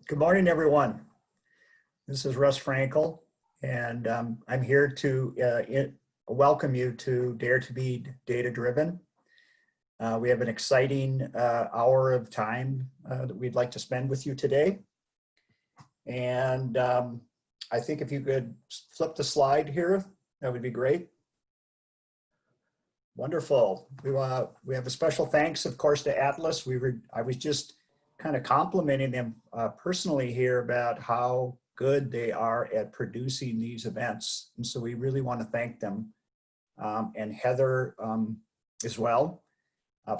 Good morning, everyone. This is Russ Fraenkel, and I'm here to welcome you to Dare to Be Data Driven. We have an exciting hour of time that we'd like to spend with you today. And I think if you could flip the slide here, that would be great. Wonderful. We have a special thanks, of course, to Atlas. I was just kind of complimenting them personally here about how good they are at producing these events. And so we really want to thank them, and Heather as well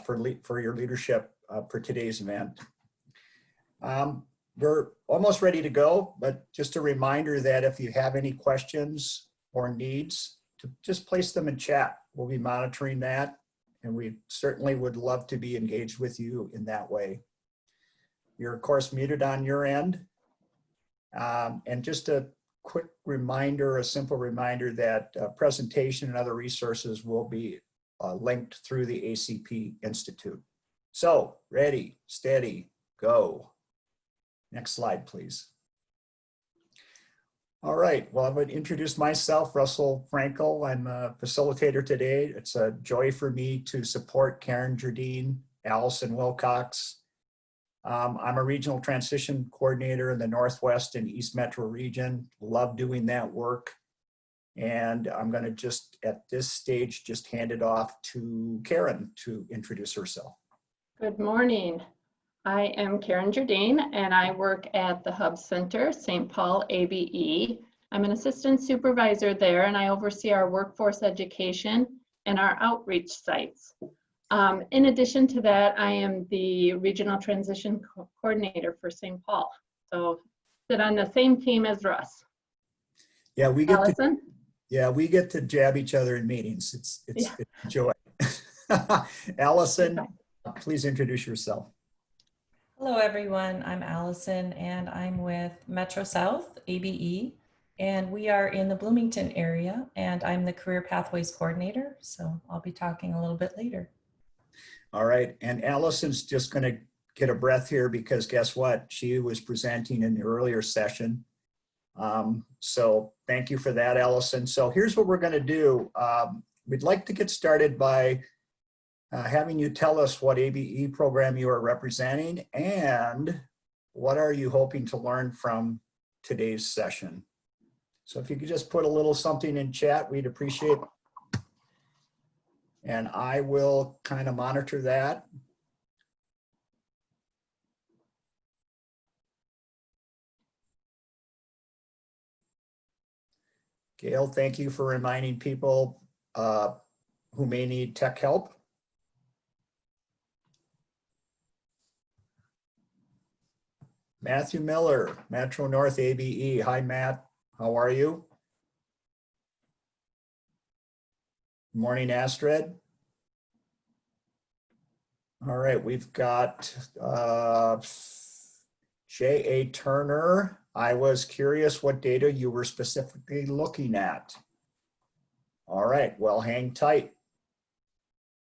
for your leadership for today's event. We're almost ready to go, but just a reminder that if you have any questions or needs, to just place them in chat. We'll be monitoring that, and we certainly would love to be engaged with you in that way. You're, of course, muted on your end. And just a quick reminder, a simple reminder that presentation and other resources will be linked through the ACP Institute. So, ready, steady, go. Next slide, please. All right, well, I'm going to introduce myself, Russell Fraenkel. I'm a facilitator today. It's a joy for me to support Karen Gerdin, Alison Wilcox. I'm a regional transition coordinator in the Northwest and East Metro region. Love doing that work. And I'm going to just, at this stage, just hand it off to Karen to introduce herself. Good morning. I am Karen Gerdin, and I work at the Hub Center, St. Paul ABE. I'm an assistant supervisor there, and I oversee our workforce education and our outreach sites. In addition to that, I am the regional transition coordinator for St. Paul. So sit on the same team as Russ. Yeah, we get Alison? we get to jab each other in meetings. It's a joy. Alison, please introduce yourself. Hello, everyone. I'm Alison, and I'm with Metro South, ABE, and we are in the Bloomington area, and I'm the Career Pathways Coordinator, so I'll be talking a little bit later. All right, and Allison's just going to get a breath here because guess what? She was presenting in the earlier session. So thank you for that, Alison. So here's what we're going to do. We'd like to get started by having you tell us what ABE program you are representing and what are you hoping to learn from today's session. So if you could just put a little something in chat, we'd appreciate it. And I will kind of monitor that. Gail, thank you for reminding people who may need tech help. Matthew Miller, Metro North ABE. Hi, Matt. How are you? Good morning, Astrid. All right, we've got J.A. Turner. I was curious what data you were specifically looking at. All right, well, hang tight.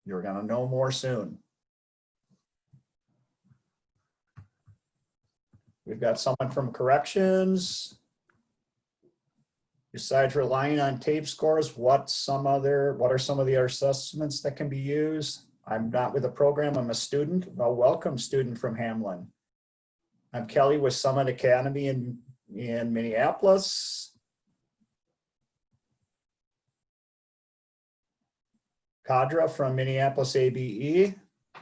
You're going to know more soon. We've got someone from corrections. Besides relying on tape scores, what are some of the assessments that can be used? I'm not with a program, I'm a student. Well, welcome, student from Hamlin. I'm Kelly with Summit Academy in Minneapolis. Kadra from Minneapolis ABE.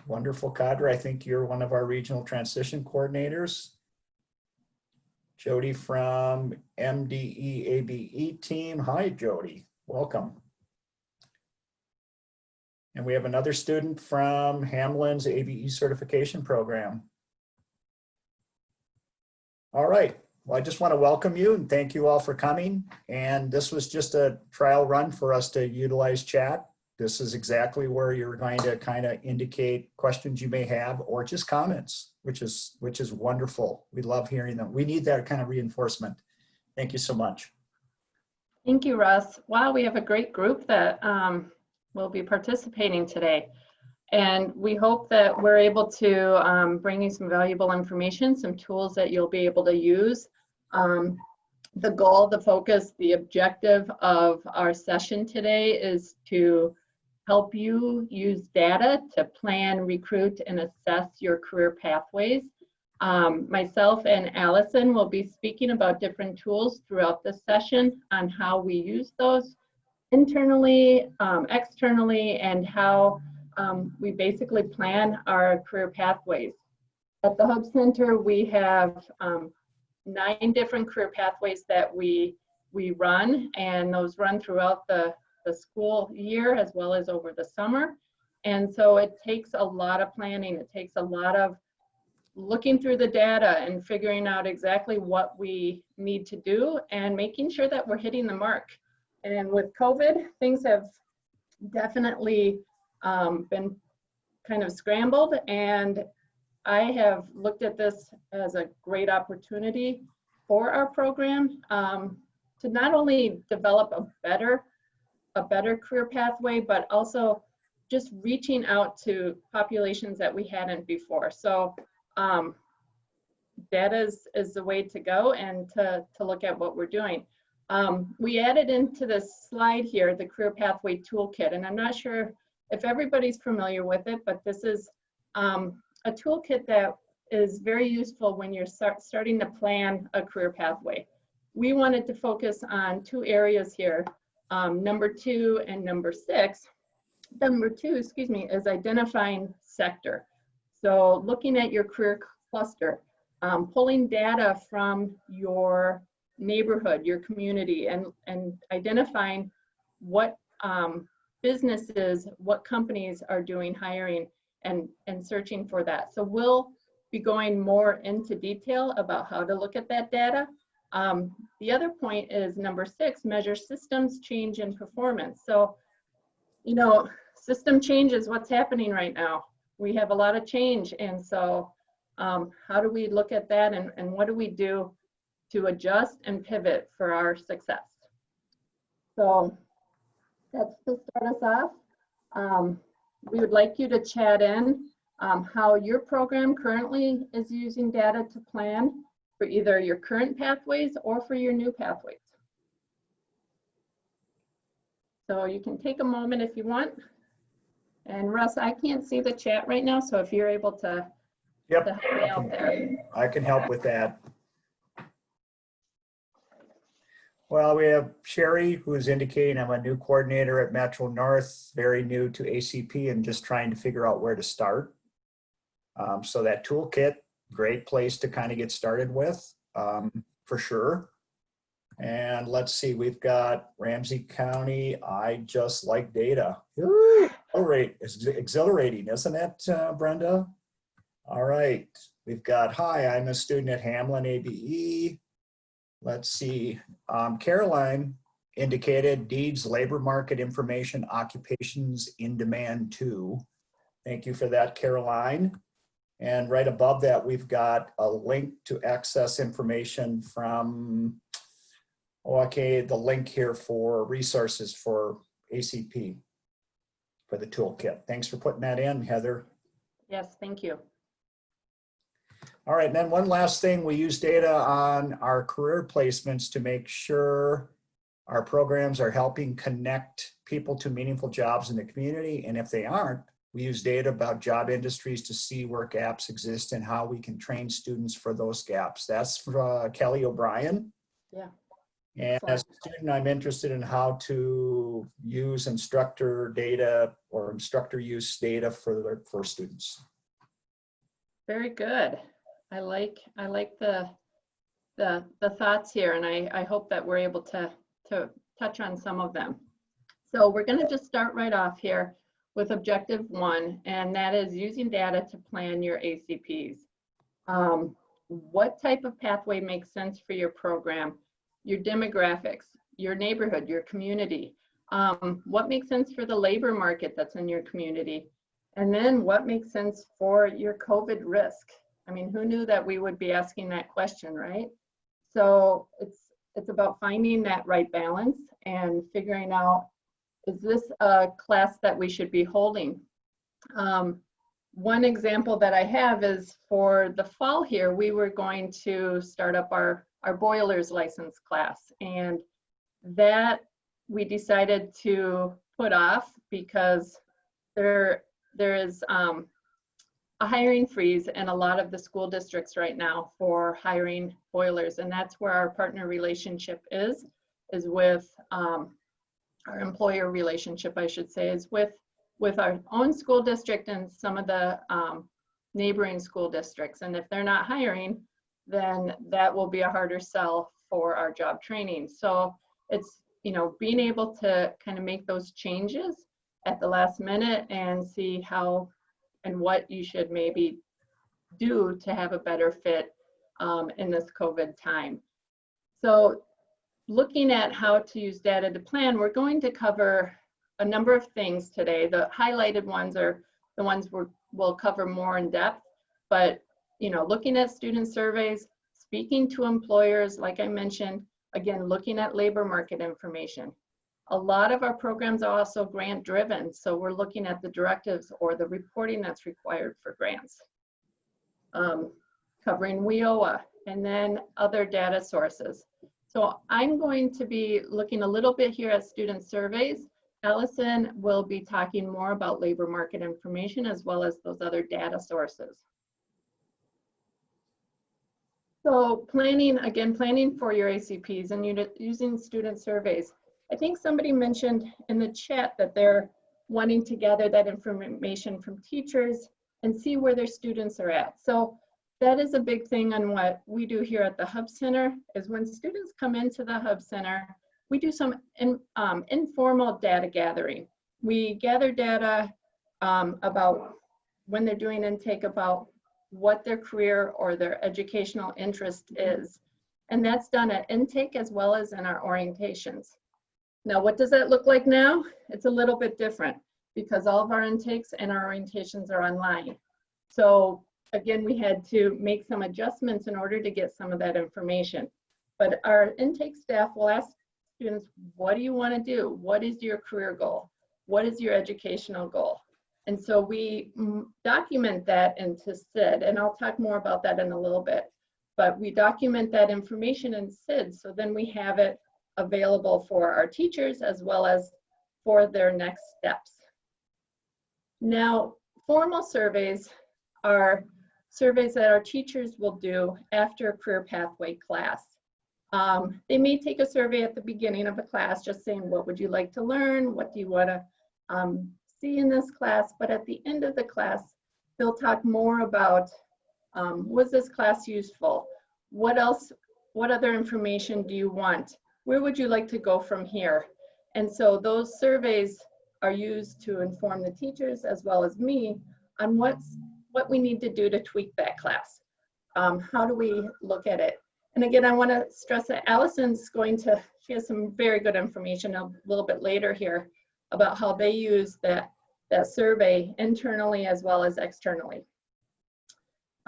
Wonderful, Kadra. I think you're one of our regional transition coordinators. Jody from MDE ABE team. Hi, Jody. Welcome. And we have another student from Hamlin's ABE certification program. All right. Well, I just want to welcome you and thank you all for coming. And this was just a trial run for us to utilize chat. This is exactly where you're going to kind of indicate questions you may have or just comments, which is wonderful. We love hearing them. We need that kind of reinforcement. Thank you so much. Thank you, Russ. Wow, we have a great group that will be participating today. And we hope that we're able to bring you some valuable information, some tools that you'll be able to use. The goal, the focus, the objective of our session today is to help you use data to plan, recruit, and assess your career pathways. Myself and Alison will be speaking about different tools throughout this session on how we use those internally, externally, and how we basically plan our career pathways. At the Hub Center, we have 9 different career pathways that we run, and those run throughout the school year as well as over the summer. And so it takes a lot of planning. It takes a lot of looking through the data and figuring out exactly what we need to do and making sure that we're hitting the mark. And with COVID, things have definitely been kind of scrambled, and I have looked at this as a great opportunity for our program to not only develop a better career pathway, but also just reaching out to populations that we hadn't before. So data is the way to go, and to look at what we're doing. We added into this slide here the career pathway toolkit, and I'm not sure if everybody's familiar with it, but this is a toolkit that is very useful when you're starting to plan a career pathway. We wanted to focus on 2 areas here, number 2 and number 6. Number 2, excuse me, is identifying sector. So looking at your career cluster, pulling data from your neighborhood, your community, and identifying what businesses, what companies are doing hiring, and searching for that. So we'll be going more into detail about how to look at that data. The other point is number 6, measure systems change in performance. So, you know, system change is what's happening right now. We have a lot of change, and so how do we look at that, and what do we do to adjust and pivot for our success? So that's to start us off. We would like you to chat in how your program currently is using data to plan for either your current pathways or for your new pathways. So you can take a moment if you want. And Russ, I can't see the chat right now, so if you're able to, Yep, to help me out there. I can help with that. Well, we have Sherry, who is indicating I'm a new coordinator at Metro North, very new to ACP and just trying to figure out where to start. So that toolkit, great place to kind of get started with, for sure. And let's see, we've got Ramsey County, I just like data. Oh, right, it's exhilarating, isn't it, Brenda? All right, we've got, hi, I'm a student at Hamlin ABE. Let's see, Caroline indicated deeds, labor market information, occupations in demand too. Thank you for that, Caroline. And right above that, we've got a link to access information from, okay, the link here for resources for ACP for the toolkit. Thanks for putting that in, Heather. Yes, thank you. All right, and then one last thing, we use data on our career placements to make sure our programs are helping connect people to meaningful jobs in the community. And if they aren't, we use data about job industries to see where gaps exist and how we can train students for those gaps. That's for Kelly O'Brien. Yeah. And as a student, I'm interested in how to use instructor data or instructor use data for students. Very good. I like the thoughts here, and I hope that we're able to touch on some of them. So we're going to just start right off here with objective 1, and that is using data to plan your ACPs. What type of pathway makes sense for your program, your demographics, your neighborhood, your community? What makes sense for the labor market that's in your community? And then what makes sense for your COVID risk? I mean, who knew that we would be asking that question, right? So it's about finding that right balance and figuring out, is this a class that we should be holding? One example that I have is for the fall here, we were going to start up our boilers license class, and that we decided to put off because there is a hiring freeze in a lot of the school districts right now for hiring boilers, and that's where our partner relationship is with our employer relationship, I should say, is with our own school district and some of the neighboring school districts. And if they're not hiring, then that will be a harder sell for our job training. So it's, you know, being able to kind of make those changes at the last minute and see how and what you should maybe do to have a better fit in this COVID time. So looking at how to use data to plan, we're going to cover a number of things today. The highlighted ones are the ones we'll cover more in depth, but you know, looking at student surveys, speaking to employers, like I mentioned, again, looking at labor market information. A lot of our programs are also grant driven, so we're looking at the directives or the reporting that's required for grants. Covering WIOA and then other data sources. So I'm going to be looking a little bit here at student surveys. Alison will be talking more about labor market information as well as those other data sources. So planning, again, planning for your ACPs and using student surveys. I think somebody mentioned in the chat that they're wanting to gather that information from teachers and see where their students are at. So that is a big thing on what we do here at the Hub Center, is when students come into the Hub Center, we do some informal data gathering. We gather data about when they're doing intake, about what their career or their educational interest is. And that's done at intake as well as in our orientations. Now, what does that look like now? It's a little bit different because all of our intakes and our orientations are online. So again, we had to make some adjustments in order to get some of that information. But our intake staff will ask students, what do you want to do? What is your career goal? What is your educational goal? And so we document that into SID, and I'll talk more about that in a little bit. But we document that information in SID, so then we have it available for our teachers as well as for their next steps. Now, formal surveys are surveys that our teachers will do after a career pathway class. They may take a survey at the beginning of a class just saying, what would you like to learn? What do you want to see in this class? But at the end of the class, they'll talk more about, was this class useful? What else, what other information do you want? Where would you like to go from here? And so those surveys are used to inform the teachers as well as me on what we need to do to tweak that class. How do we look at it? And again, I want to stress that Alison's going to, she has some very good information a little bit later here about how they use that survey internally as well as externally.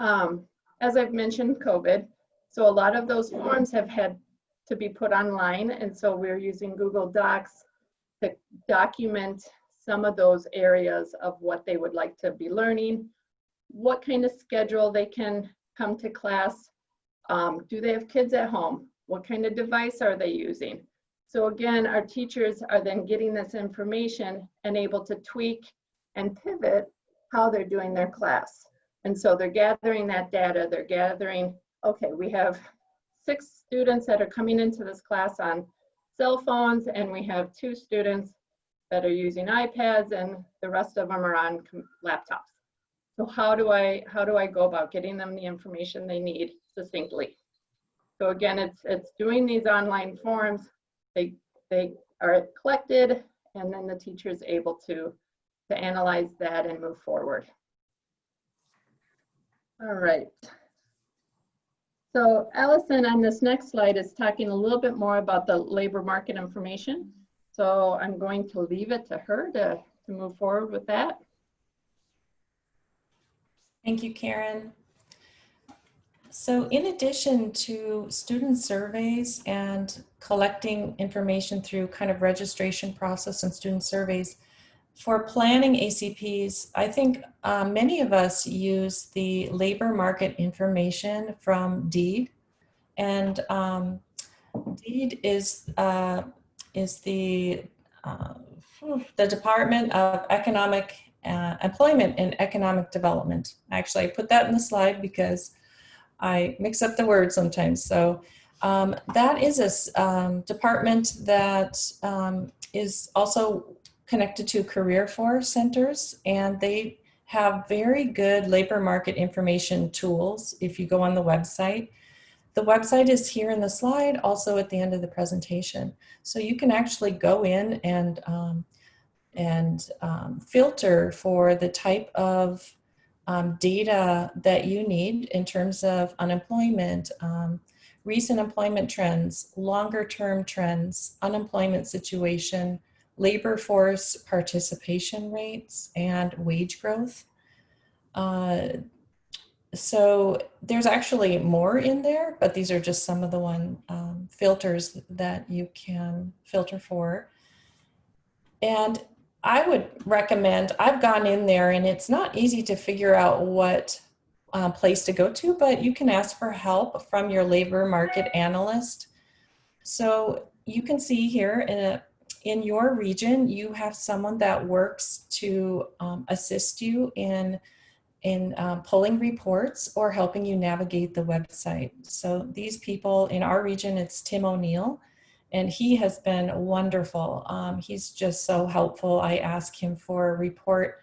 As I've mentioned, COVID, so a lot of those forms have had to be put online, and so we're using Google Docs to document some of those areas of what they would like to be learning, what kind of schedule they can come to class, do they have kids at home, what kind of device are they using. So again, our teachers are then getting this information and able to tweak and pivot how they're doing their class. And so they're gathering that data, they're gathering, okay, we have 6 students that are coming into this class on cell phones, and we have 2 students that are using iPads, and the rest of them are on laptops. So how do I go about getting them the information they need succinctly? So again, it's doing these online forms. They are collected, and then the teacher is able to analyze that and move forward. All right. So Alison on this next slide is talking a little bit more about the labor market information. So I'm going to leave it to her to move forward with that. Thank you, Karen. So in addition to student surveys and collecting information through kind of registration process and student surveys, For planning ACPs, I think many of us use the labor market information from DEED, and DEED is the Department of Economic Employment and Economic Development. Actually, I put that in the slide because I mix up the words sometimes. So that is a department that is also connected to career force centers, and they have very good labor market information tools if you go on the website. The website is here in the slide, also at the end of the presentation. So you can actually go in and filter for the type of data that you need in terms of unemployment, recent employment trends, longer term trends, unemployment situation, labor force participation rates, and wage growth. So there's actually more in there, but these are just some of the filters that you can filter for. And I would recommend, I've gone in there and it's not easy to figure out what place to go to, but you can ask for help from your labor market analyst. So you can see here in your region, you have someone that works to assist you in pulling reports or helping you navigate the website. So these people in our region, it's Tim O'Neill, and he has been wonderful. He's just so helpful. I ask him for a report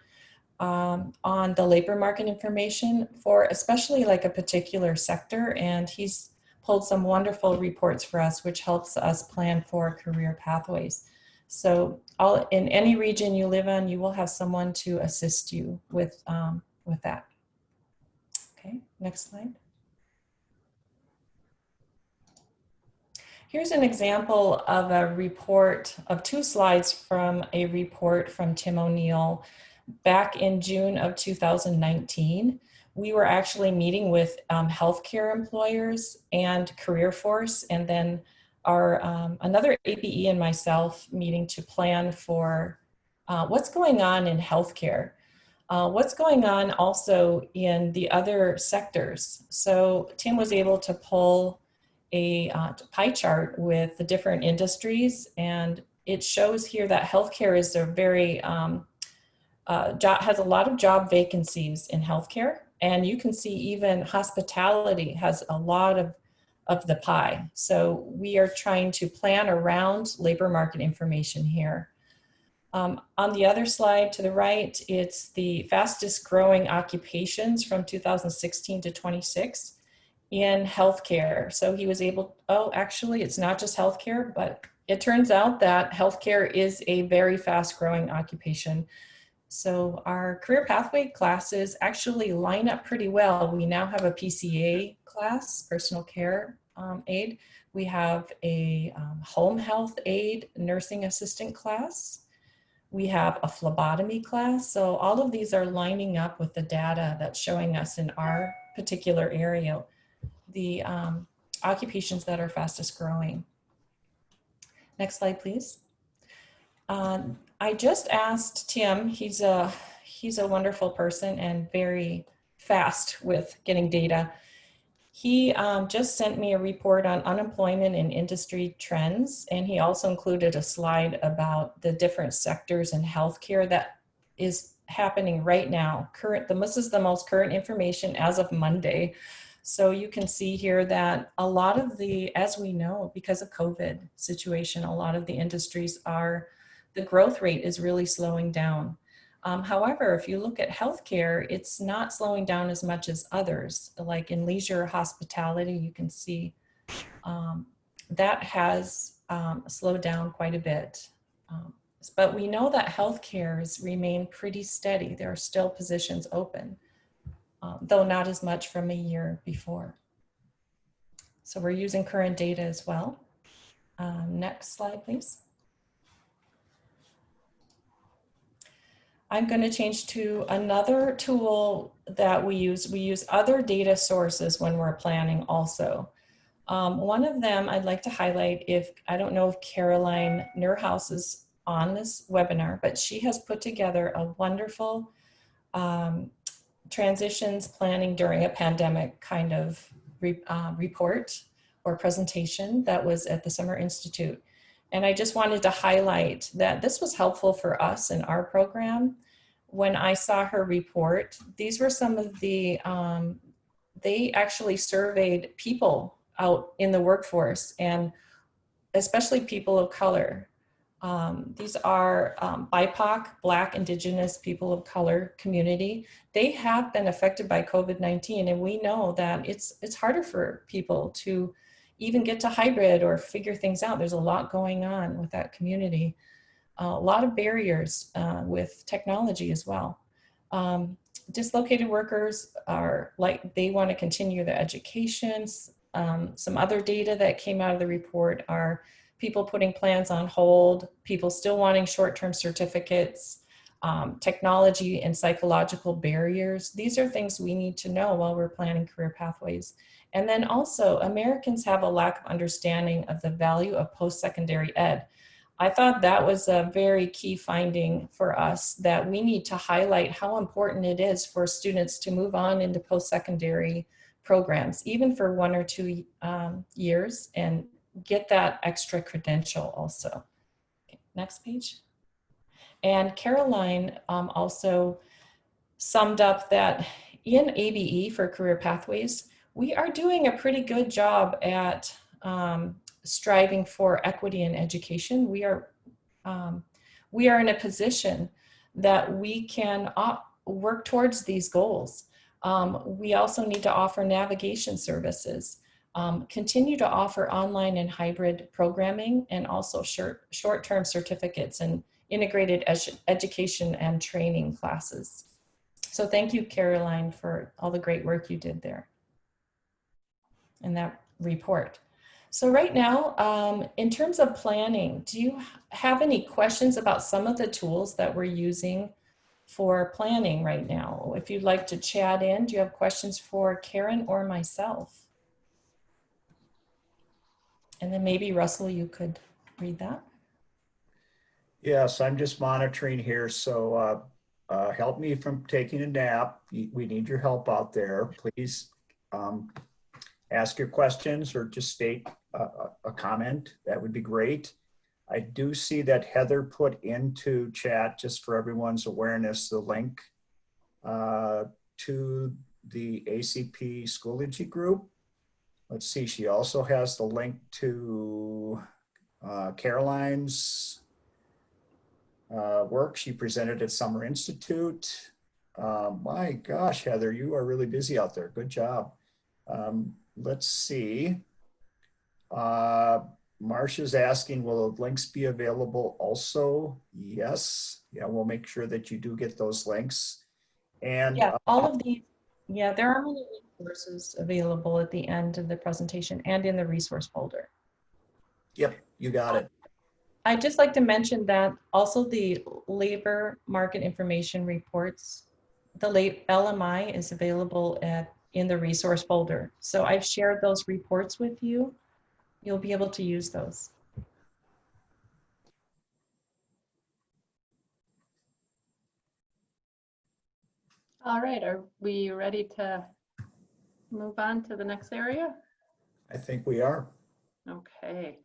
on the labor market information for especially like a particular sector, and he's pulled some wonderful reports for us, which helps us plan for career pathways. So in any region you live in, you will have someone to assist you with that. Okay, next slide. Here's an example of a report of 2 slides from a report from Tim O'Neill back in June of 2019. We were actually meeting with healthcare employers and career force, and then our another ABE and myself meeting to plan for what's going on in healthcare. What's going on also in the other sectors. So Tim was able to pull a pie chart with the different industries, and it shows here that healthcare is a very, has a lot of job vacancies in healthcare, and you can see even hospitality has a lot of the pie. So we are trying to plan around labor market information here. On the other slide to the right, it's the fastest growing occupations from 2016 to 26 in healthcare. So he was able, actually it's not just healthcare, but it turns out that healthcare is a very fast growing occupation. So our career pathway classes actually line up pretty well. We now have a PCA class, personal care aide. We have a home health aide, nursing assistant class. We have a phlebotomy class. So all of these are lining up with the data that's showing us in our particular area, the occupations that are fastest growing. Next slide, please. I just asked Tim, he's a wonderful person and very fast with getting data. He just sent me a report on unemployment and industry trends, and he also included a slide about the different sectors in healthcare that is happening right now. This is the most current information as of Monday. So you can see here that a lot of as we know, because of COVID situation, a lot of the industries the growth rate is really slowing down. However, if you look at healthcare, it's not slowing down as much as others. Like in leisure hospitality, you can see that has slowed down quite a bit. But we know that healthcares remain pretty steady. There are still positions open, though not as much from a year before. So we're using current data as well. Next slide, please. I'm going to change to another tool that we use. We use other data sources when we're planning also. One of them I'd like to highlight, I don't know if Caroline Nurhaus is on this webinar, but she has put together a wonderful transitions planning during a pandemic kind of report or presentation that was at the Summer Institute. And I just wanted to highlight that this was helpful for us in our program. When I saw her report, these were some of the, they actually surveyed people out in the workforce, and especially people of color. These are BIPOC, Black, Indigenous, people of color community. They have been affected by COVID-19, and we know that it's harder for people to even get to hybrid or figure things out. There's a lot going on with that community. A lot of barriers with technology as well. Dislocated workers are like, they want to continue their educations. Some other data that came out of the report are people putting plans on hold, people still wanting short-term certificates, technology and psychological barriers. These are things we need to know while we're planning career pathways. And then also, Americans have a lack of understanding of the value of post-secondary ed. I thought that was a very key finding for us, that we need to highlight how important it is for students to move on into post-secondary programs, even for 1 or 2 years, and get that extra credential also. Okay, next page. And Caroline also summed up that in ABE for career pathways, we are doing a pretty good job at striving for equity in education. We are in a position that we can work towards these goals. We also need to offer navigation services, continue to offer online and hybrid programming, and also short-term certificates and integrated education and training classes. So thank you, Caroline, for all the great work you did there in that report. So right now, in terms of planning, do you have any questions about some of the tools that we're using for planning right now? If you'd like to chat in, do you have questions for Karen or myself? And then maybe Russell, you could read that. Yes, I'm just monitoring here. So help me from taking a nap. We need your help out there. Please ask your questions or just state a comment. That would be great. I do see that Heather put into chat, just for everyone's awareness, the link to the ACP Schoology group. Let's see, she also has the link to Caroline's work she presented at Summer Institute. My gosh, Heather, you are really busy out there. Good job. Let's see. Marcia's asking, will the links be available also? Yes. Yeah, we'll make sure that you do get those links. And yeah, all of these, yeah, there are many resources available at the end of the presentation and in the resource folder. Yep, you got it. I'd just like to mention that also the labor market information reports, the LMI is available in the resource folder. So I've shared those reports with you. You'll be able to use those. All right, are we ready to move on to the next area? I think we are. Okay.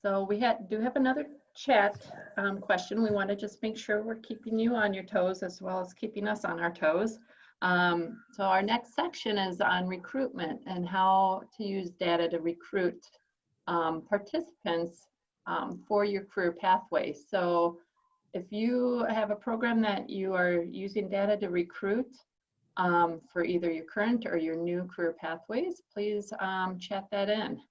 So we do have another chat question. We want to just make sure we're keeping you on your toes as well as keeping us on our toes. So our next section is on recruitment and how to use data to recruit participants for your career pathway. So if you have a program that you are using data to recruit for either your current or your new career pathways, please chat that in.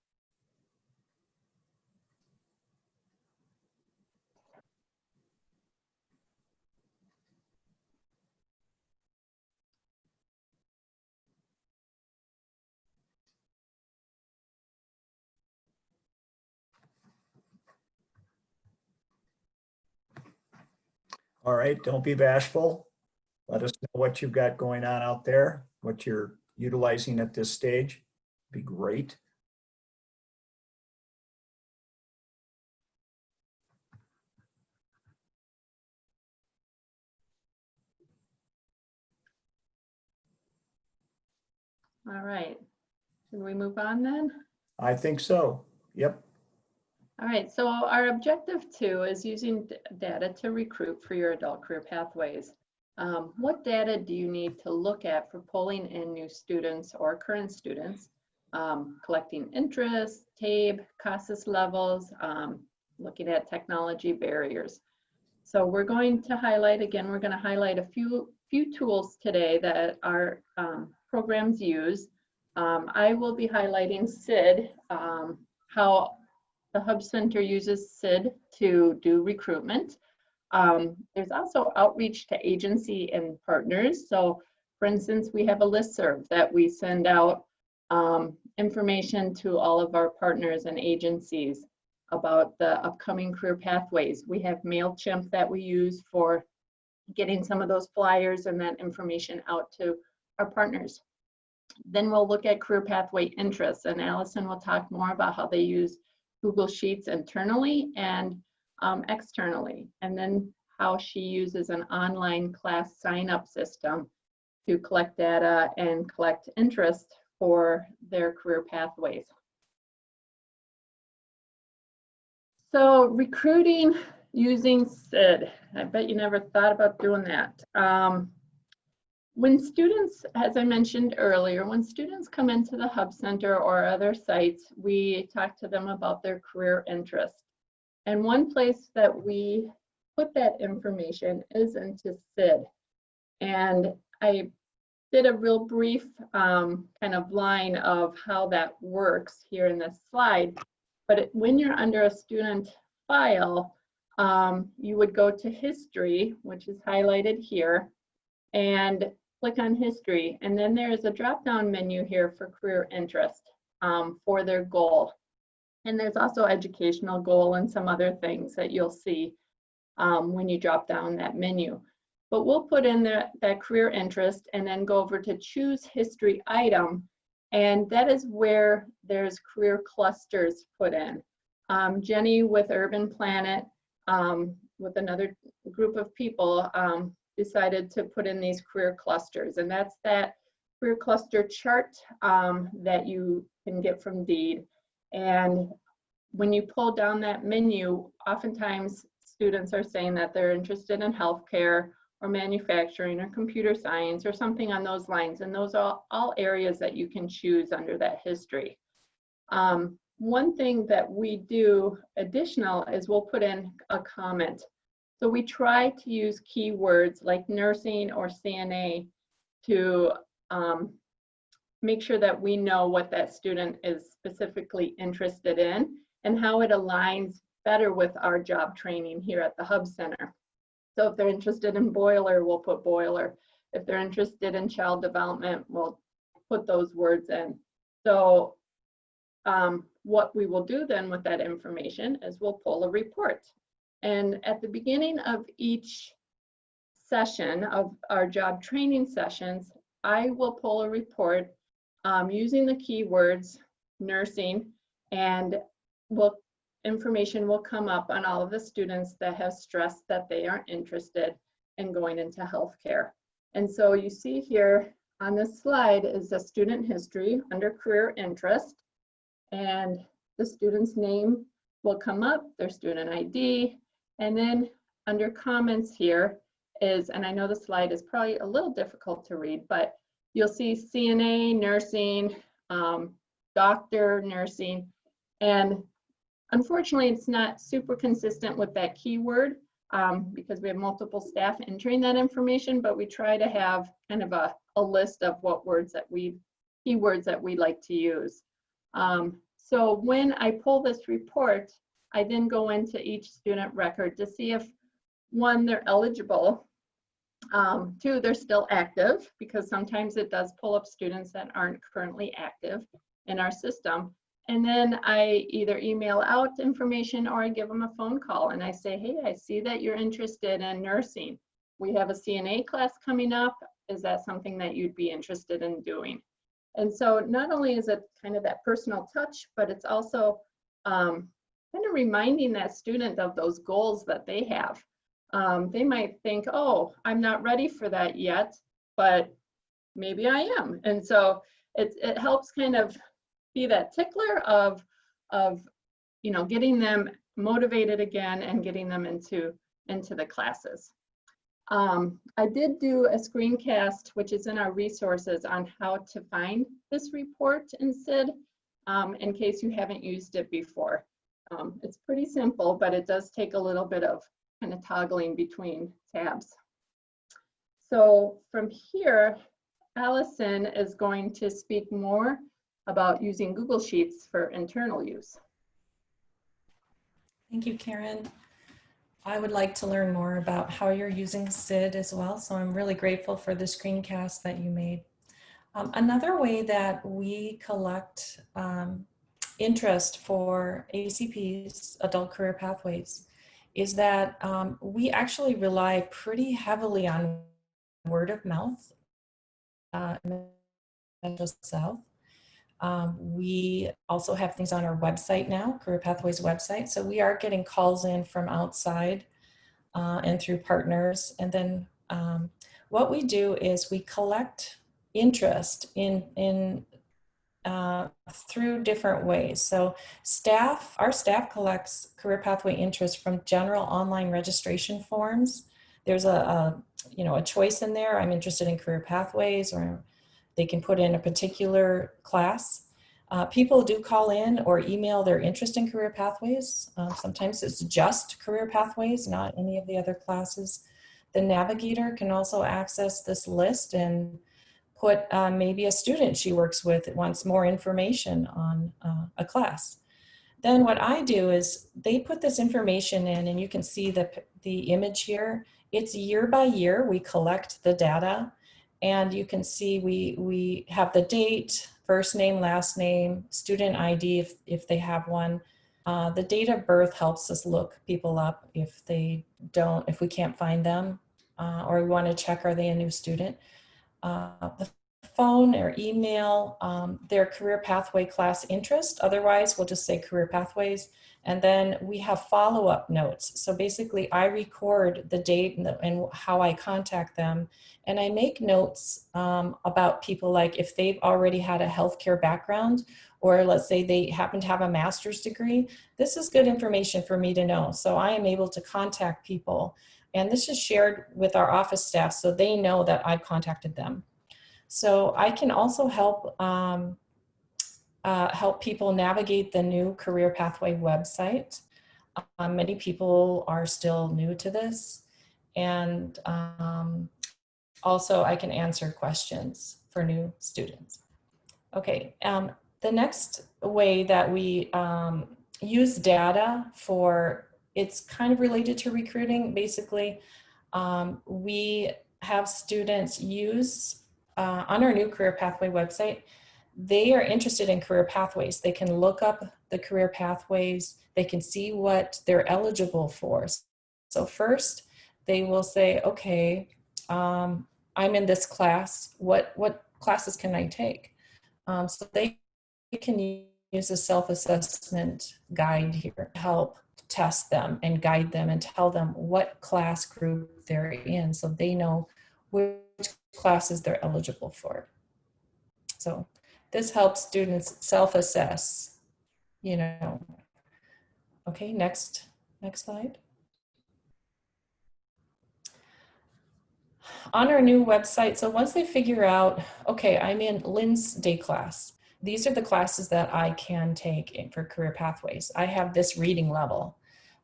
All right, don't be bashful. Let us know what you've got going on out there, what you're utilizing at this stage. Be great. All right. Can we move on then? I think so. Yep. All right, so our objective 2 is using data to recruit for your adult career pathways. What data do you need to look at for pulling in new students or current students? Collecting interest, TABE, CASAS levels, looking at technology barriers. So we're going to highlight, again, we're going to highlight a few tools today that our programs use. I will be highlighting SID, how the Hub Center uses SID to do recruitment. There's also outreach to agency and partners. So for instance, we have a listserv that we send out information to all of our partners and agencies about the upcoming career pathways. We have MailChimp that we use for getting some of those flyers and that information out to our partners. Then we'll look at career pathway interests, and Alison will talk more about how they use Google Sheets internally and externally, and then how she uses an online class sign-up system to collect data and collect interest for their career pathways. So recruiting using SID, I bet you never thought about doing that. When students, as I mentioned earlier, when students come into the Hub Center or other sites, we talk to them about their career interest. And one place that we put that information is into SID. And I did a real brief kind of line of how that works here in this slide. But when you're under a student file, you would go to history, which is highlighted here, and click on history. And then there is a drop-down menu here for career interest for their goal. And there's also educational goal and some other things that you'll see when you drop down that menu. But we'll put in that career interest and then go over to choose history item. And that is where there's career clusters put in. Jenny with Urban Planet, with another group of people, decided to put in these career clusters. And that's that career cluster chart that you can get from Deed. And when you pull down that menu, oftentimes students are saying that they're interested in healthcare or manufacturing or computer science or something on those lines. And those are all areas that you can choose under that history. One thing that we do additional is we'll put in a comment. So we try to use keywords like nursing or CNA to make sure that we know what that student is specifically interested in and how it aligns better with our job training here at the Hub Center. So if they're interested in boiler, we'll put boiler. If they're interested in child development, we'll put those words in. So what we will do then with that information is we'll pull a report. And at the beginning of each session of our job training sessions, I will pull a report using the keywords nursing, and information will come up on all of the students that have stressed that they aren't interested in going into healthcare. And so you see here on this slide is the student history under career interest, and the student's name will come up, their student ID, and then under comments here is, and I know the slide is probably a little difficult to read, but you'll see CNA, nursing, doctor, nursing, and unfortunately it's not super consistent with that keyword because we have multiple staff entering that information, but we try to have kind of a list of what words that keywords that we like to use. So when I pull this report, I then go into each student record to see if, one, they're eligible, two, they're still active, because sometimes it does pull up students that aren't currently active in our system. And then I either email out information or I give them a phone call and I say, hey, I see that you're interested in nursing. We have a CNA class coming up. Is that something that you'd be interested in doing? And so not only is it kind of that personal touch, but it's also kind of reminding that student of those goals that they have. They might think, oh, I'm not ready for that yet, but maybe I am. And so it helps kind of be that tickler of getting them motivated again and getting them into the classes. I did do a screencast, which is in our resources, on how to find this report in SID, in case you haven't used it before. It's pretty simple, but it does take a little bit of kind of toggling between tabs. So from here, Alison is going to speak more about using Google Sheets for internal use. Thank you, Karen. I would like to learn more about how you're using SID as well, so I'm really grateful for the screencast that you made. Another way that we collect interest for ACPs, Adult Career Pathways, is that we actually rely pretty heavily on word of mouth in Metro South. We also have things on our website now, Career Pathways website. So we are getting calls in from outside and through partners. And then what we do is we collect interest in through different ways. So our staff collects career pathway interest from general online registration forms. There's a choice in there. I'm interested in career pathways, or they can put in a particular class. People do call in or email their interest in career pathways. Sometimes it's just career pathways, not any of the other classes. The navigator can also access this list and put maybe a student she works with that wants more information on a class. Then what I do is they put this information in, and you can see the image here. It's year by year. We collect the data, and you can see we have the date, first name, last name, student ID if they have one. The date of birth helps us look people up if we can't find them, or we want to check, are they a new student? The phone or email, their career pathway class interest. Otherwise, we'll just say career pathways. And then we have follow-up notes. So basically I record the date and how I contact them. And I make notes about people, like if they've already had a healthcare background, or let's say they happen to have a master's degree, this is good information for me to know. So I am able to contact people. And this is shared with our office staff so they know that I've contacted them. So I can also help people navigate the new career pathway website. Many people are still new to this. And also I can answer questions for new students. Okay, the next way that we use data it's kind of related to recruiting. Basically, we have students use, on our new career pathway website, they are interested in career pathways. They can look up the career pathways. They can see what they're eligible for. So first, they will say, okay, I'm in this class. What classes can I take? So they can use a self-assessment guide here to help test them and guide them and tell them what class group they're in, so they know which classes they're eligible for. So this helps students self-assess, Okay, next slide. On our new website, so once they figure out, okay, I'm in Lynn's day class, these are the classes that I can take for career pathways. I have this reading level.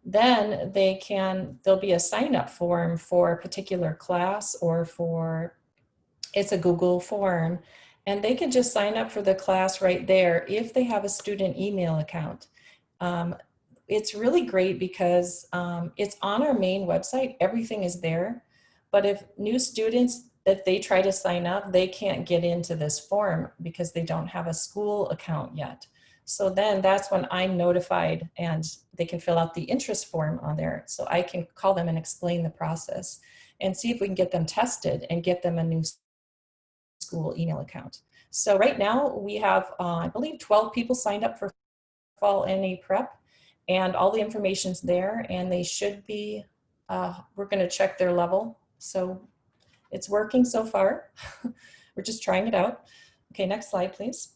Then there'll be a sign-up form for a particular class, or it's a Google form, and they can just sign up for the class right there if they have a student email account. It's really great because it's on our main website, everything is there, but if new students, if they try to sign up, they can't get into this form because they don't have a school account yet. So then that's when I'm notified and they can fill out the interest form on there. So I can call them and explain the process and see if we can get them tested and get them a new school email account. So right now we have, I believe 12 people signed up for fall NA prep, and all the information's there, and they should be, we're gonna check their level. So it's working so far. We're just trying it out. Okay, next slide, please.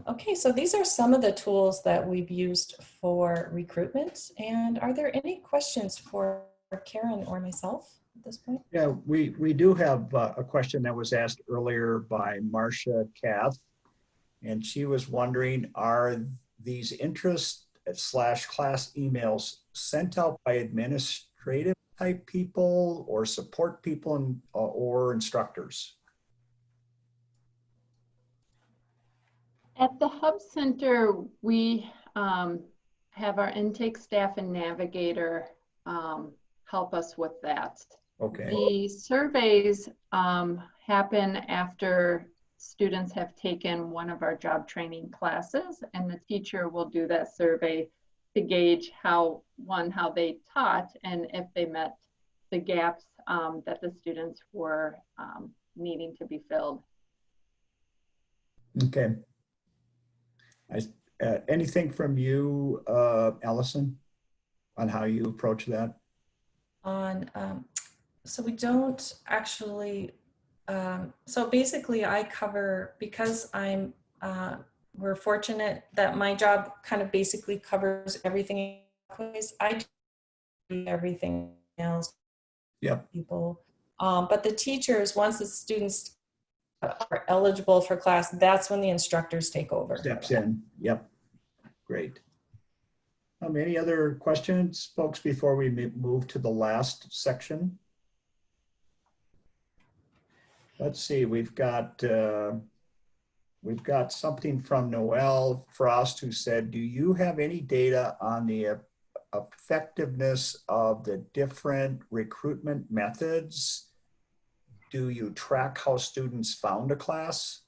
Okay, so these are some of the tools that we've used for recruitment. And are there any questions for Karen or myself at this point? Yeah, we do have a question that was asked earlier by Marcia Kath, and she was wondering, are these interest/class emails sent out by administrative type people or support people or instructors? At the Hub Center, we have our intake staff and navigator help us with that. Okay. The surveys happen after students have taken one of our job training classes, and the teacher will do that survey to gauge how they taught and if they met the gaps that the students were needing to be filled. Okay. Anything from you, Alison, on how you approach that? So we don't actually, so basically I cover, because we're fortunate that my job kind of basically covers everything. I do everything else. Yep. People, but the teachers, once the students are eligible for class, that's when the instructors take over. Steps in. Yep. Great. Any other questions, folks, before we move to the last section? Let's see, we've got something from Noelle Frost, who said, do you have any data on the effectiveness of the different recruitment methods? Do you track how students found a class?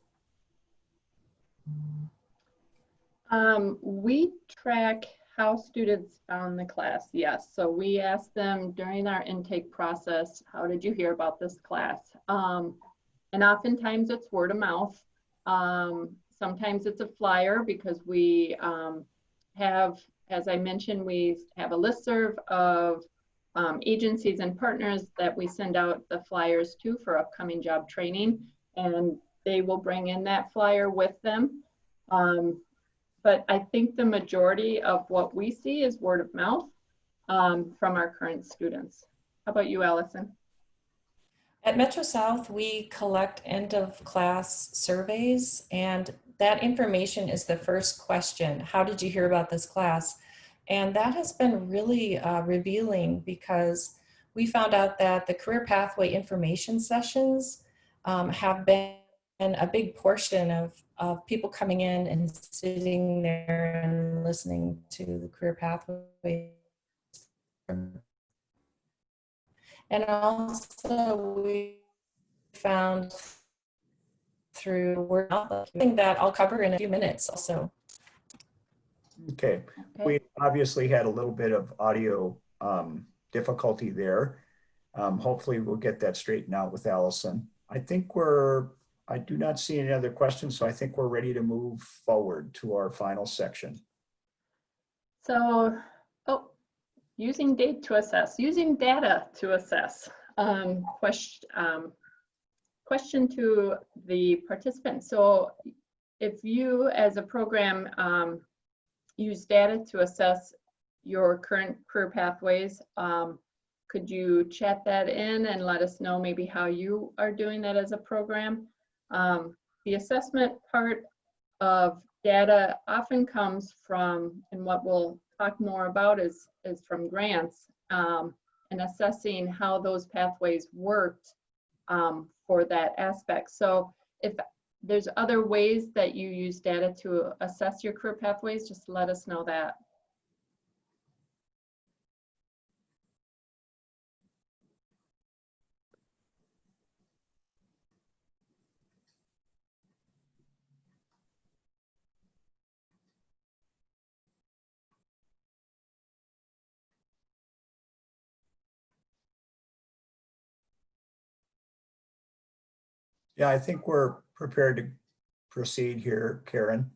We track how students found the class, yes. So we ask them during our intake process, how did you hear about this class? And oftentimes it's word of mouth. Sometimes it's a flyer, because we have, as I mentioned, we have a listserv of agencies and partners that we send out the flyers to for upcoming job training, and they will bring in that flyer with them. But I think the majority of what we see is word of mouth from our current students. How about you, Alison? At Metro South, we collect end of class surveys, and that information is the first question. How did you hear about this class? And that has been really revealing, because we found out that the career pathway information sessions have been a big portion of people coming in and sitting there and listening to the career pathway. And also we found through word of mouth, something that I'll cover in a few minutes also. Okay. We obviously had a little bit of audio difficulty there. Hopefully we'll get that straightened out with Alison. I do not see any other questions, so I think we're ready to move forward to our final section. So, using data to assess. Question to the participants. So if you as a program use data to assess your current career pathways, could you chat that in and let us know maybe how you are doing that as a program? The assessment part of data often comes from, and what we'll talk more about is from grants, and assessing how those pathways worked for that aspect. So if there's other ways that you use data to assess your career pathways, just let us know that. Yeah, I think we're prepared to proceed here, Karen.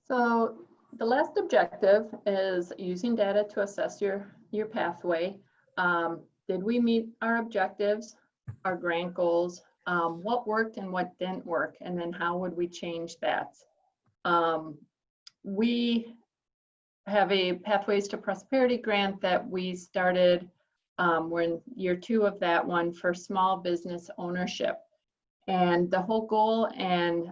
So the last objective is using data to assess your pathway. Did we meet our objectives, our grant goals? what worked and what didn't work, and then how would we change that. We have a Pathways to Prosperity grant that we started. We're in year 2 of that one for small business ownership. And the whole goal and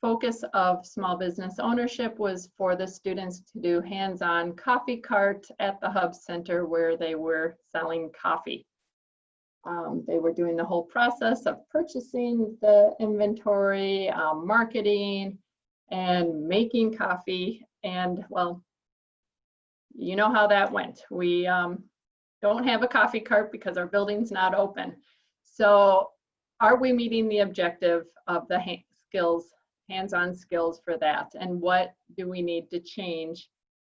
focus of small business ownership was for the students to do hands-on coffee cart at the Hub Center where they were selling coffee. They were doing the whole process of purchasing the inventory, marketing, and making coffee. And well, you know how that went. We don't have a coffee cart because our building's not open. So are we meeting the objective of the hands-on skills for that? And what do we need to change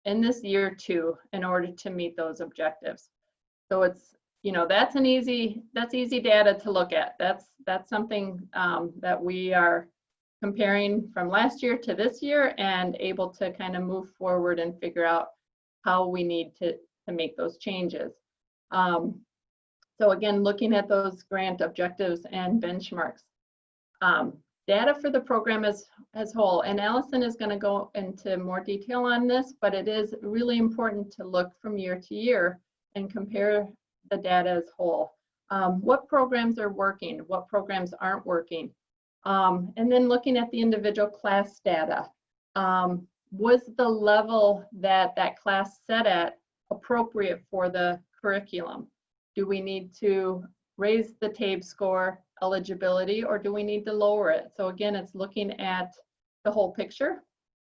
in this year 2 in order to meet those objectives? So it's, you know, that's easy data to look at. That's something that we are comparing from last year to this year and able to kind of move forward and figure out how we need to make those changes. So again, looking at those grant objectives and benchmarks. Data for the program as whole, and Alison is going to go into more detail on this, but it is really important to look from year to year and compare the data as whole. What programs are working, what programs aren't working, and then looking at the individual class data. Was the level that that class set at appropriate for the curriculum? Do we need to raise the TABE score eligibility, or do we need to lower it? So again, it's looking at the whole picture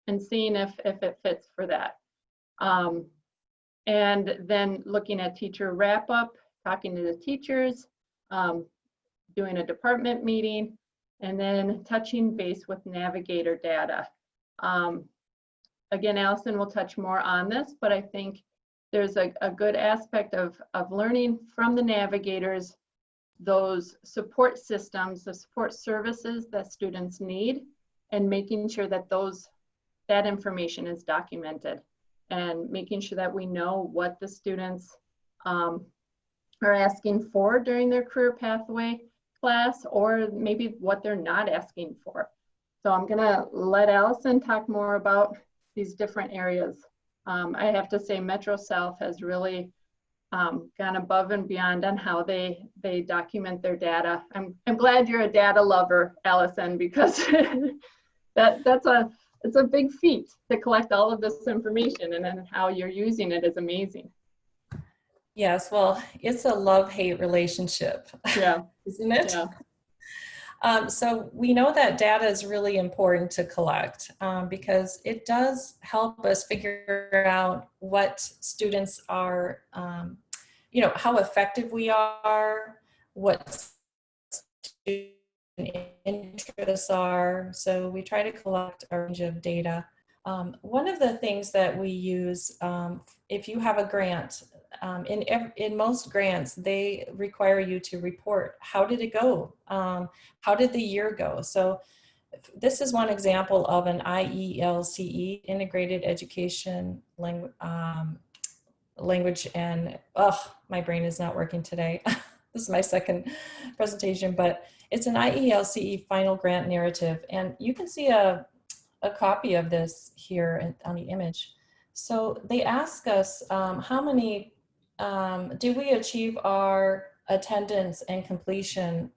and seeing if it fits for that. And then looking at teacher wrap up, talking to the teachers, doing a department meeting, and then touching base with Navigator data. Again, Alison will touch more on this, but I think there's a good aspect of learning from the navigators those support systems, the support services that students need, and making sure that that information is documented, and making sure that we know what the students are asking for during their career pathway class, or maybe what they're not asking for. So I'm gonna let Alison talk more about these different areas. I have to say Metro South has really gone above and beyond on how they document their data. I'm glad you're a data lover, Alison, because it's a big feat to collect all of this information, and then how you're using it is amazing. Yes, well, it's a love-hate relationship. Yeah. Isn't it? Yeah. So we know that data is really important to collect because it does help us figure out what students are, how effective we are, what student interests are. So we try to collect a range of data. One of the things that we use, if you have a grant, in most grants, they require you to report, how did it go? How did the year go? So this is one example of an IELCE, Integrated Education Language and, my brain is not working today. This is my second presentation, but it's an IELCE final grant narrative. And you can see a copy of this here on the image. So they ask us how many, did we achieve our attendance and completion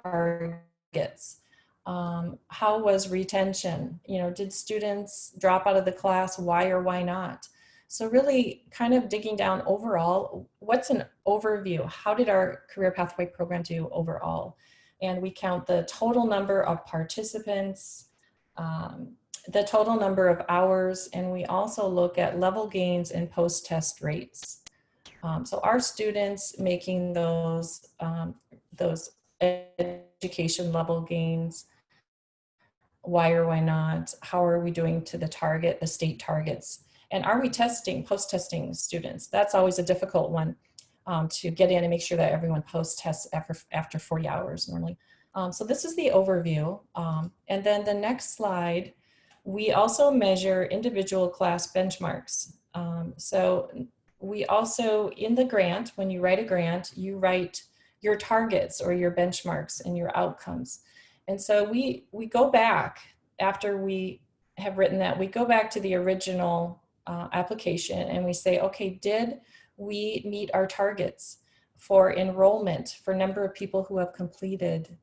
targets? How was retention? Did students drop out of the class? Why or why not? So really kind of digging down overall, what's an overview? How did our career pathway program do overall? And we count the total number of participants, the total number of hours, and we also look at level gains and post-test rates. So our students making those education level gains, why or why not? How are we doing to the target, the state targets? And are we testing, post-testing students? That's always a difficult one to get in and make sure that everyone post-tests after 40 hours normally. So this is the overview. And then the next slide, we also measure individual class benchmarks. So we also, in the grant, when you write a grant, you write your targets or your benchmarks and your outcomes. And so we go back after we have written that, we go back to the original application and we say, okay, did we meet our targets for enrollment, for number of people who have completed?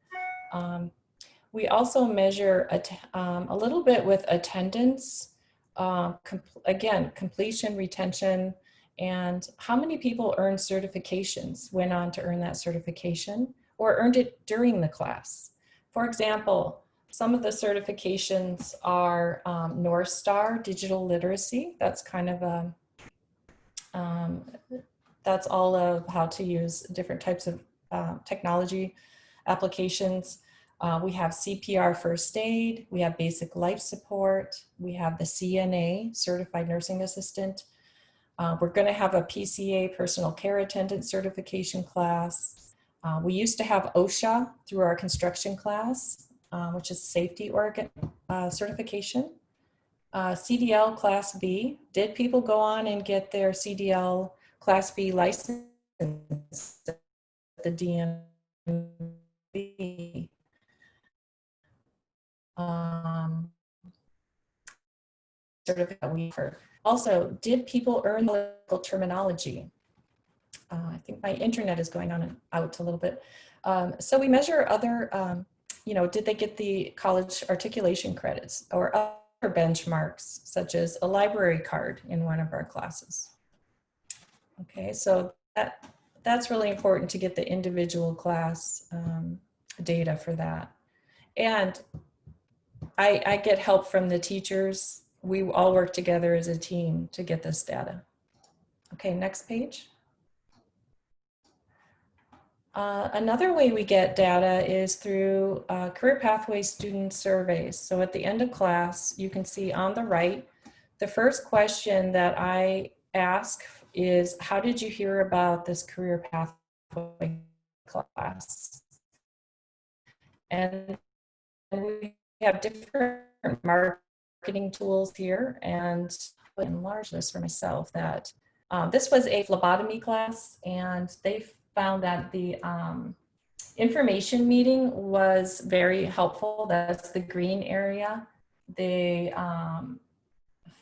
We also measure a little bit with attendance, again, completion, retention, and how many people earned certifications, went on to earn that certification, or earned it during the class. For example, some of the certifications are North Star Digital Literacy. That's kind of a, that's all of how to use different types of technology applications. We have CPR First Aid, we have Basic Life Support, we have the CNA, Certified Nursing Assistant. We're going to have a PCA, Personal Care Attendant certification class. We used to have OSHA through our construction class, which is Safety certification. CDL Class B. Did people go on and get their CDL Class B license at the DMV? Also, did people earn the legal terminology? I think my internet is going on and out a little bit. So we measure other, you know, did they get the college articulation credits or other benchmarks, such as a library card in one of our classes? Okay, so that's really important to get the individual class data for that. And I get help from the teachers. We all work together as a team to get this data. Okay, next page. Another way we get data is through career pathway student surveys. So at the end of class, you can see on the right, the first question that I ask is, how did you hear about this career pathway class? And we have different marketing tools here, and I'll enlarge this for myself that this was a phlebotomy class, and they found that the information meeting was very helpful. That's the green area. They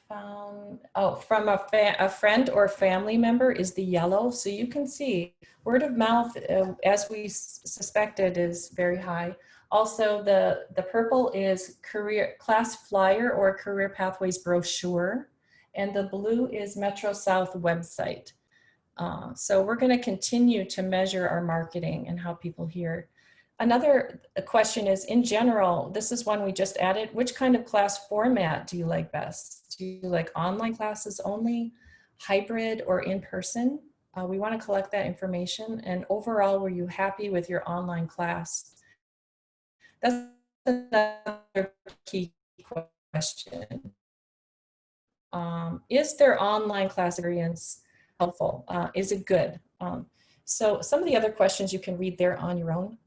found, oh, from a friend or family member is the yellow. So you can see word of mouth, as we suspected, is very high. Also, the purple is career class flyer or career pathways brochure, and the blue is Metro South website. So we're going to continue to measure our marketing and how people hear. Another question is, in general, this is one we just added, which kind of class format do you like best? Do you like online classes only, hybrid, or in person? We want to collect that information. And overall, were you happy with your online class? That's another key question. Is their online class experience helpful? Is it good? So some of the other questions you can read there on your own.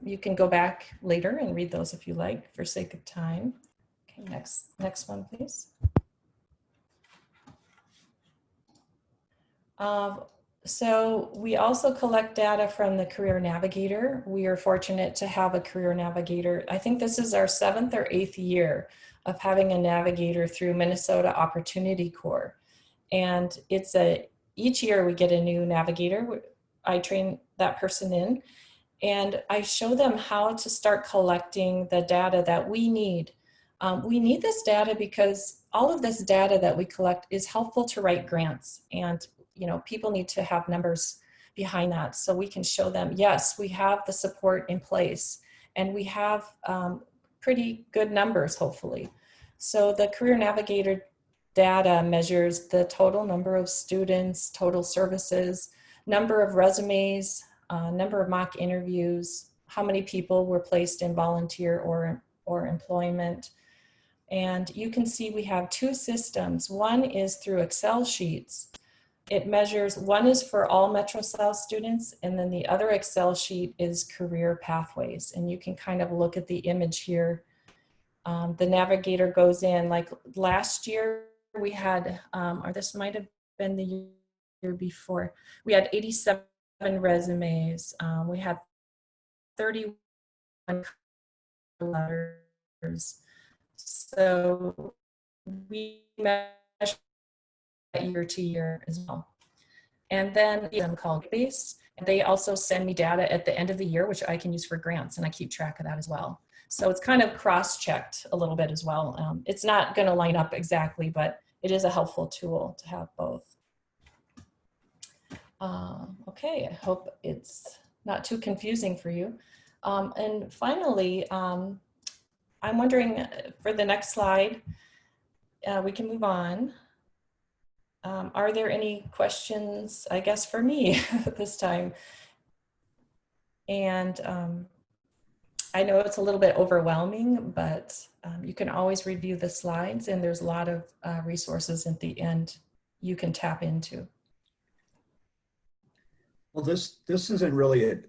You can go back later and read those if you like, for sake of time. Okay, next one, please. So we also collect data from the Career Navigator. We are fortunate to have a Career Navigator. I think this is our 7th or 8th year of having a navigator through Minnesota Opportunity Corps. And each year we get a new navigator. I train that person in, and I show them how to start collecting the data that we need. We need this data because all of this data that we collect is helpful to write grants, and people need to have numbers behind that so we can show them, yes, we have the support in place and we have pretty good numbers, hopefully. So the Career Navigator data measures the total number of students, total services, number of resumes, number of mock interviews, how many people were placed in volunteer or employment. And you can see we have 2 systems. One is through Excel sheets. It measures, one is for all Metro South students, and then the other Excel sheet is career pathways. And you can kind of look at the image here. The navigator goes in, like last year we had, or this might have been the year before. We had 87 resumes. We had 31 letters. So we measure year to year as well. And then I'm called base. They also send me data at the end of the year, which I can use for grants, and I keep track of that as well. So it's kind of cross-checked a little bit as well. It's not going to line up exactly, but it is a helpful tool to have both. Okay, I hope it's not too confusing for you. And finally, I'm wondering for the next slide, we can move on. Are there any questions, I guess, for me this time? And I know it's a little bit overwhelming, but you can always review the slides, and there's a lot of resources at the end you can tap into. Well, this isn't really a,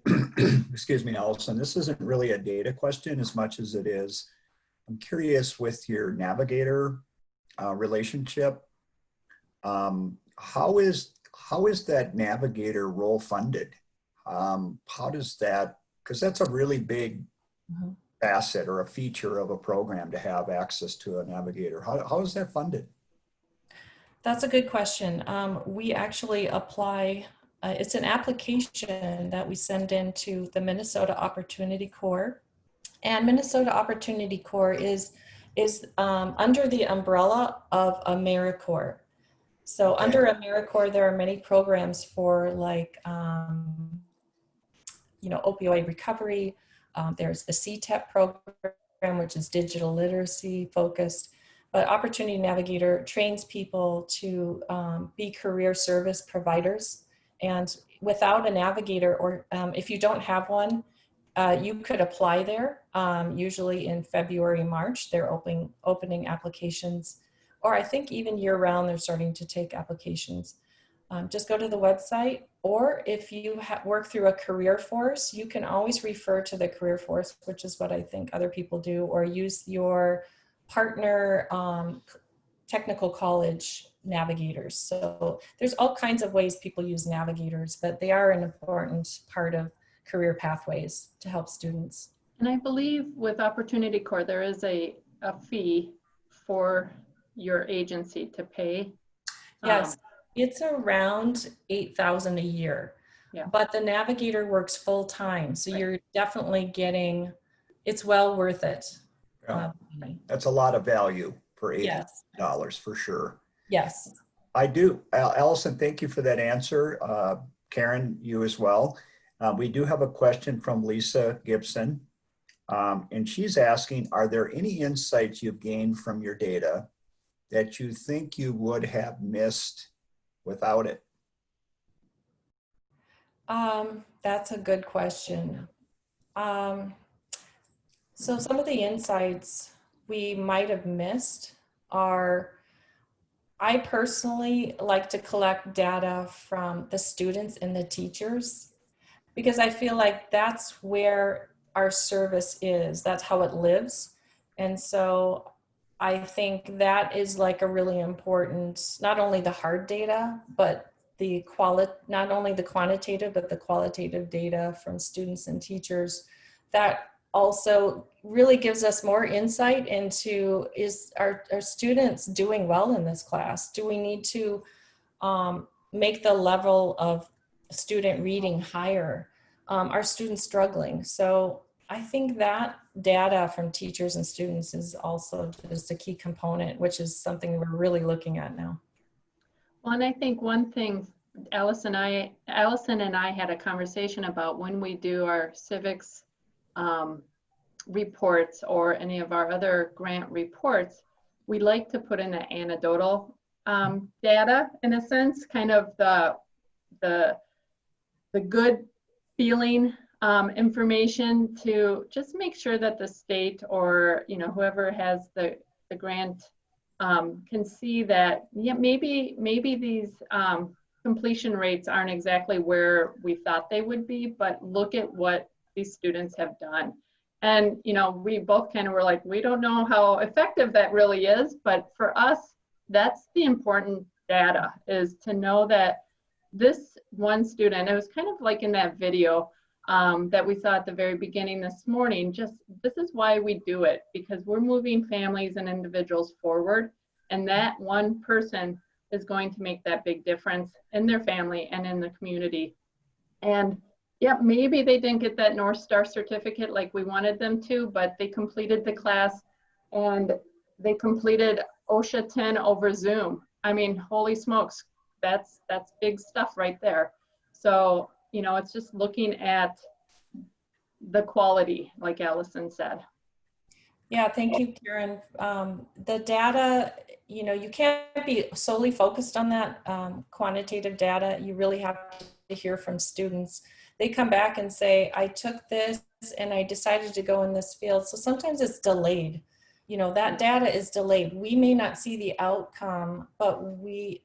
excuse me, Alison, this isn't really a data question as much as it is, I'm curious with your Navigator relationship, how is that Navigator role funded? How does that, because that's a really big facet or a feature of a program to have access to a Navigator. How is that funded? That's a good question. We actually apply, it's an application that we send into the Minnesota Opportunity Corps. And Minnesota Opportunity Corps is under the umbrella of AmeriCorps. So Okay. under AmeriCorps, there are many programs for like, opioid recovery. There's the CTIVE program, which is digital literacy focused. But Opportunity Navigator trains people to be career service providers. And without a Navigator, or if you don't have one, you could apply there. Usually in February, March, they're opening applications. Or I think even year round, they're starting to take applications. Just go to the website, or if you work through a career force, you can always refer to the career force, which is what I think other people do, or use your partner technical college navigators. So there's all kinds of ways people use navigators, but they are an important part of career pathways to help students. And I believe with Opportunity Corps, there is a fee for your agency to pay. Yes, it's around $8,000 a year, Yeah. But the Navigator works full time. So you're definitely getting, it's well worth it. Yeah. That's a lot of value for $80 Yes. for sure. Yes. I do. Alison, thank you for that answer. Karen, you as well. We do have a question from Lisa Gibson. And she's asking, are there any insights you've gained from your data that you think you would have missed without it? That's a good question. So some of the insights we might have missed are, I personally like to collect data from the students and the teachers, because I feel like that's where our service is, that's how it lives. And so I think that is like a really important, not only the hard data, but the not only the quantitative, but the qualitative data from students and teachers. That also really gives us more insight into, is our students doing well in this class? Do we need to make the level of student reading higher? Are students struggling? So I think that data from teachers and students is also just a key component, which is something we're really looking at now. Well, and I think one thing Alison and I had a conversation about when we do our civics reports or any of our other grant reports, we like to put in an anecdotal data, in a sense, kind of the good feeling information, to just make sure that the state or whoever has the grant can see that, yeah, maybe these completion rates aren't exactly where we thought they would be, but look at what these students have done. And we both kind of were like, we don't know how effective that really is, but for us, that's the important data, is to know that this one student, it was kind of like in that video that we saw at the very beginning this morning, just this is why we do it, because we're moving families and individuals forward, and that one person is going to make that big difference in their family and in the community. And yeah, maybe they didn't get that North Star certificate like we wanted them to, but they completed the class and they completed OSHA 10 over Zoom. I mean, holy smokes, that's big stuff right there. So, you know, it's just looking at the quality, like Alison said. Yeah, thank you, Karen. The data, you know, you can't be solely focused on that quantitative data. You really have to hear from students. They come back and say, I took this and I decided to go in this field. So sometimes it's delayed. You know, that data is delayed. We may not see the outcome, but we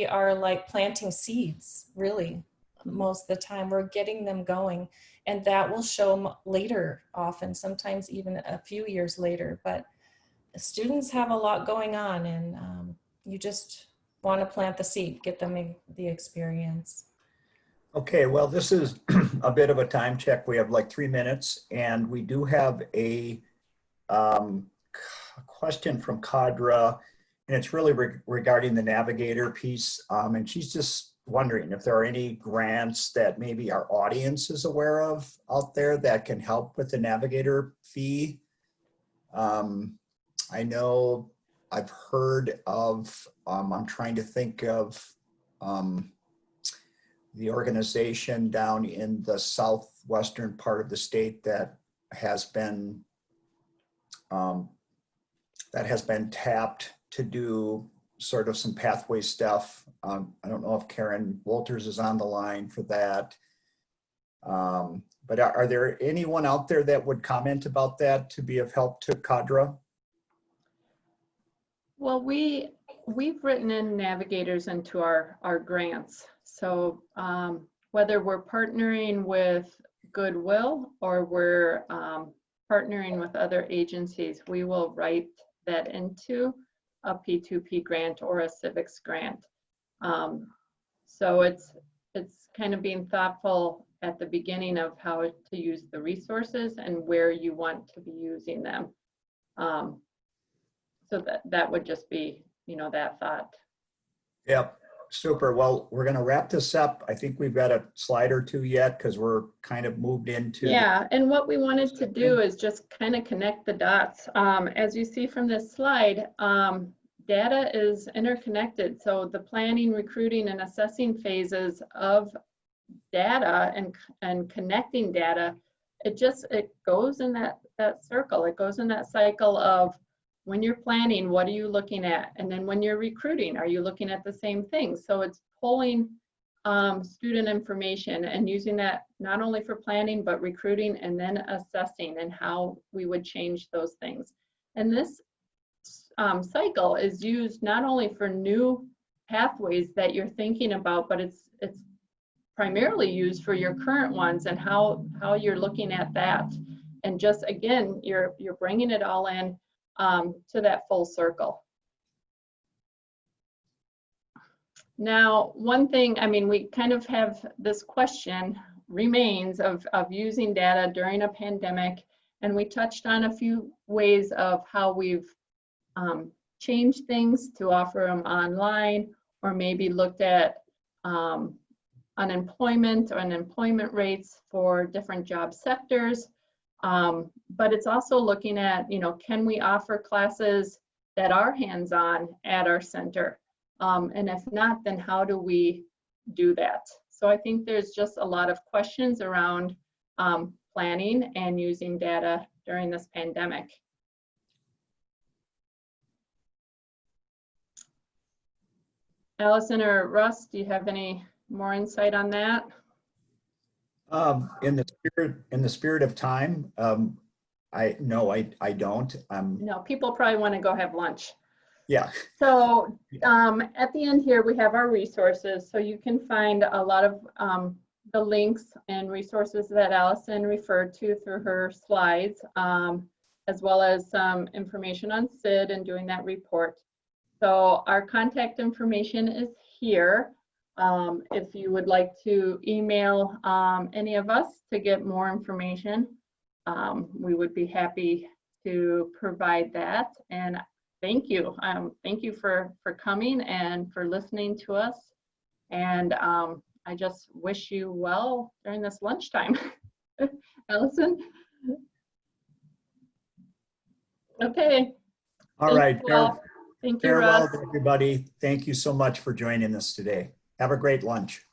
are like planting seeds, really. Most of the time we're getting them going, and that will show later, often, sometimes even a few years later. But students have a lot going on, and you just want to plant the seed, get them the experience. Okay, well, this is a bit of a time check. We have like 3 minutes, and we do have a question from Kadra, and it's really regarding the Navigator piece. And she's just wondering if there are any grants that maybe our audience is aware of out there that can help with the Navigator fee. I know I've heard of, I'm trying to think of the organization down in the southwestern part of the state that has been tapped to do sort of some pathway stuff. I don't know if Karen Wolters is on the line for that. But are there anyone out there that would comment about that to be of help to Kadra? Well, we've written in navigators into our grants. So whether we're partnering with Goodwill or we're partnering with other agencies, we will write that into a P2P grant or a civics grant. So it's kind of being thoughtful at the beginning of how to use the resources and where you want to be using them. So that would just be, you know, that thought. Yep, super. Well, we're going to wrap this up. I think we've got a slide or two yet because we're kind of moved into. Yeah, and what we wanted to do is just kind of connect the dots. As you see from this slide, data is interconnected. So the planning, recruiting, and assessing phases of data and connecting data, it goes in that circle. It goes in that cycle of when you're planning, what are you looking at? And then when you're recruiting, are you looking at the same thing? So it's pulling student information and using that not only for planning, but recruiting and then assessing and how we would change those things. And this cycle is used not only for new pathways that you're thinking about, but it's primarily used for your current ones and how you're looking at that. And just, again, you're bringing it all in to that full circle. Now, one thing, I mean, we kind of have this question remains of using data during a pandemic, and we touched on a few ways of how we've changed things to offer them online, or maybe looked at unemployment or unemployment rates for different job sectors. But it's also looking at, you know, can we offer classes that are hands-on at our center? And if not, then how do we do that? So I think there's just a lot of questions around planning and using data during this pandemic. Alison or Russ, do you have any more insight on that? In the spirit of time, I don't. No, people probably want to go have lunch. Yeah. So at the end here, we have our resources. So you can find a lot of the links and resources that Alison referred to through her slides, as well as some information on SID and doing that report. So our contact information is here. If you would like to email any of us to get more information, we would be happy to provide that. And thank you. Thank you for coming and for listening to us. And I just wish you well during this lunchtime. Allison? Okay. All right. Thank you, Farewell Russ. to everybody. Thank you so much for joining us today. Have a great lunch.